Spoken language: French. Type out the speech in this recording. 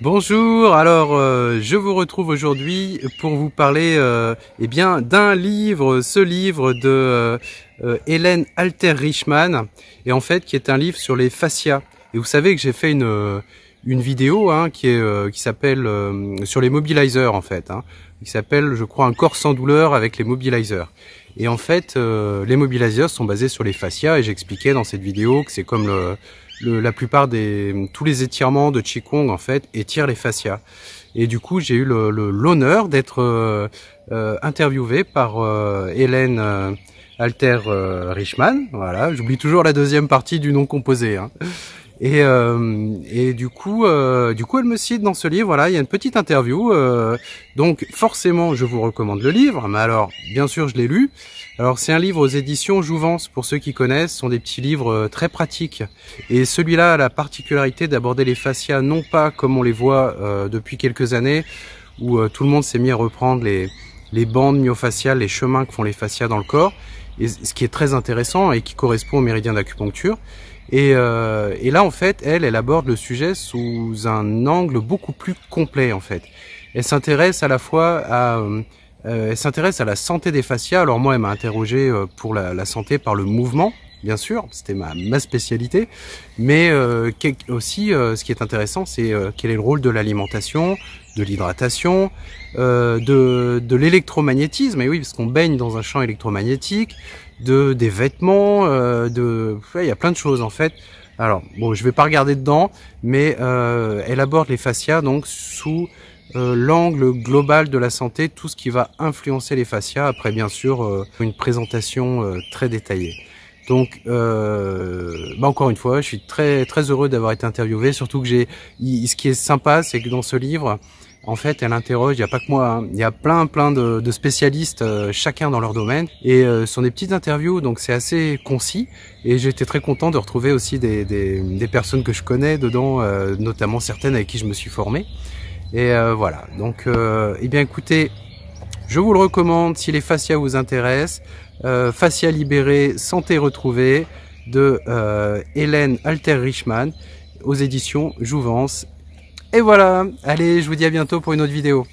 Bonjour, alors je vous retrouve aujourd'hui pour vous parler d'un livre, ce livre de Hélène Alter-Richman, et en fait qui est un livre sur les fascias. Et vous savez que j'ai fait une vidéo qui s'appelle sur les mobilisers en fait, qui s'appelle je crois un corps sans douleur avec les mobilisers. Et en fait les mobilisers sont basés sur les fascias, et j'expliquais dans cette vidéo que c'est comme la plupart tous les étirements de Qigong en fait étirent les fascias. Et du coup j'ai eu l'honneur d'être interviewé par Hélène Alter-Richman. Voilà, j'oublie toujours la deuxième partie du nom composé. Et du coup elle me cite dans ce livre. Voilà, il y a une petite interview. Donc forcément, je vous recommande le livre. Mais alors, bien sûr, je l'ai lu. Alors c'est un livre aux éditions Jouvence, pour ceux qui connaissent, ce sont des petits livres très pratiques. Et celui-là a la particularité d'aborder les fascias non pas comme on les voit depuis quelques années, où tout le monde s'est mis à reprendre les bandes myofasciales, les chemins que font les fascias dans le corps, et ce qui est très intéressant et qui correspond au méridien d'acupuncture. Et là en fait, elle aborde le sujet sous un angle beaucoup plus complet en fait. Elle s'intéresse à la fois elle s'intéresse à la santé des fascias. Alors moi, elle m'a interrogé pour la santé par le mouvement, bien sûr, c'était ma spécialité. Mais aussi, ce qui est intéressant, c'est quel est le rôle de l'alimentation, de l'hydratation, de l'électromagnétisme. Et oui, parce qu'on baigne dans un champ électromagnétique, des vêtements, il y a plein de choses en fait. Alors bon, je vais pas regarder dedans, mais elle aborde les fascias donc sous l'angle global de la santé, tout ce qui va influencer les fascias. Après, bien sûr, une présentation très détaillée. Donc, encore une fois, je suis très heureux d'avoir été interviewé. Surtout que ce qui est sympa, c'est que dans ce livre, en fait, elle interroge. Il n'y a pas que moi, il y a plein de spécialistes, chacun dans leur domaine. Et ce sont des petites interviews, donc c'est assez concis. Et j'étais très content de retrouver aussi des personnes que je connais dedans, notamment certaines avec qui je me suis formé. Et voilà, donc eh bien écoutez, je vous le recommande si les fascias vous intéressent. Fascia libérée, santé retrouvée de Hélène Alter-Richman aux éditions Jouvence. Et voilà, allez, je vous dis à bientôt pour une autre vidéo.